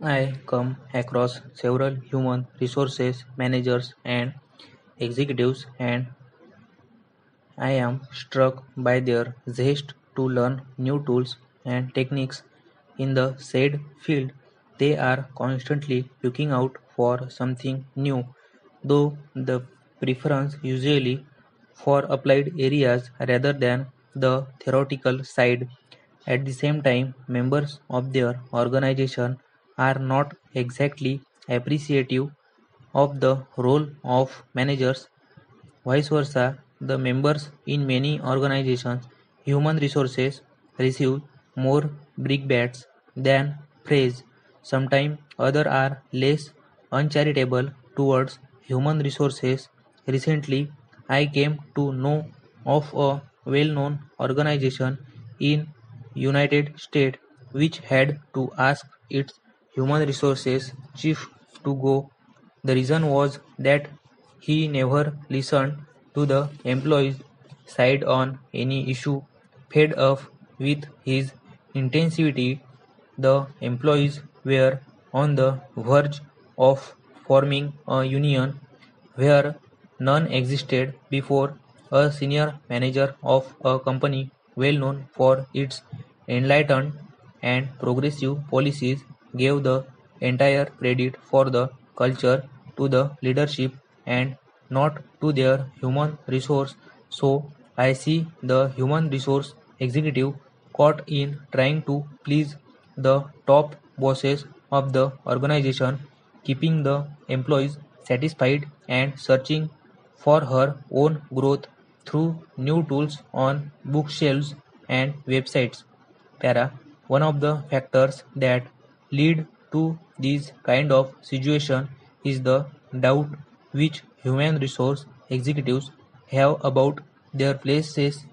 I come across several human resources managers and executives, and I am struck by their zest to learn new tools and techniques in the said field. They are constantly looking out for something new, though the preference usually for applied areas rather than the theoretical side. At the same time, members of their organization are not exactly appreciative of the role of managers. Vice versa, the members in many organizations, human resources, receive more brickbats than praise. Sometimes others are less uncharitable towards human resources. Recently, I came to know of a well-known organization in United States which had to ask its human resources chief to go. The reason was that he never listened to the employees' side on any issue. Fed up with his intensity, the employees were on the verge of forming a union where none existed before. A senior manager of a company well known for its enlightened and progressive policies gave the entire credit for the culture to the leadership and not to their human resource. So I see the human resource executive caught in trying to please the top bosses of the organization, keeping the employees satisfied and searching for her own growth through new tools on bookshelves and websites. Para, one of the factors that lead to this kind of situation is the doubt which human resource executives have about their places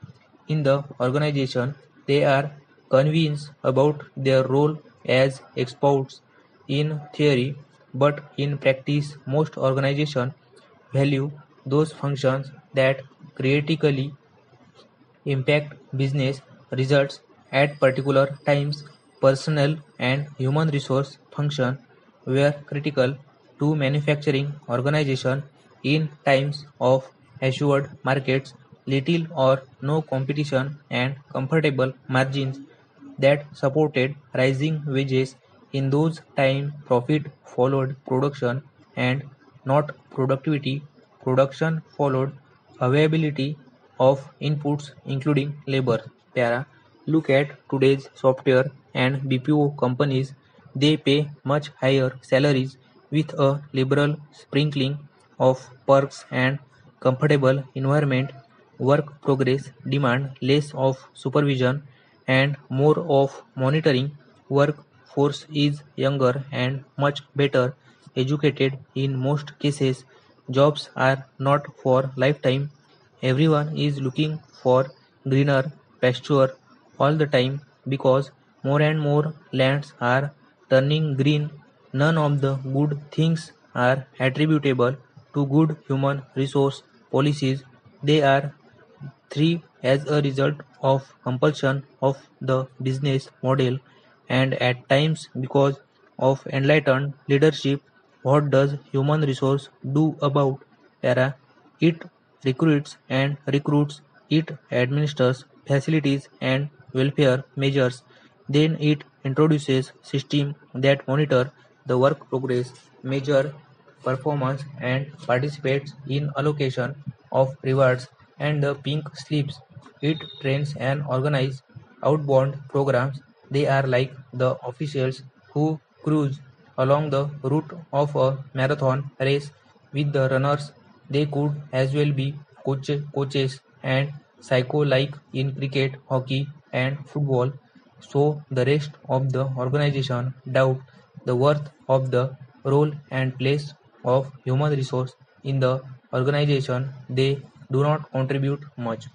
in the organization. They are convinced about their role as experts in theory, but in practice, most organizations value those functions that critically impact business results at particular times. Personnel and human resource function were critical to manufacturing organization in times of assured markets, little or no competition, and comfortable margins that supported rising wages. In those times, profit followed production and not productivity. Production followed availability of inputs including labor. Para, look at today's software and BPO companies. They pay much higher salaries with a liberal sprinkling of perks and comfortable environment. Work progress demand less of supervision and more of monitoring. Workforce is younger and much better educated in most cases. Jobs are not for lifetime. Everyone is looking for greener pasture all the time because more and more lands are turning green. None of the good things are attributable to good human resource policies. They are thrive as a result of compulsion of the business model and at times because of enlightened leadership. What does human resource do about para? It recruits and recruits, it administers facilities and welfare measures, then it introduces systems that monitor the work progress, measure performance and participates in allocation of rewards and the pink slips. It trains and organizes outbound programs. They are like the officials who cruise along the route of a marathon race with the runners. They could as well be coaches and psycho like in cricket, hockey and football. So the rest of the organization doubt the worth of the role and place of human resource in the organization. They do not contribute much.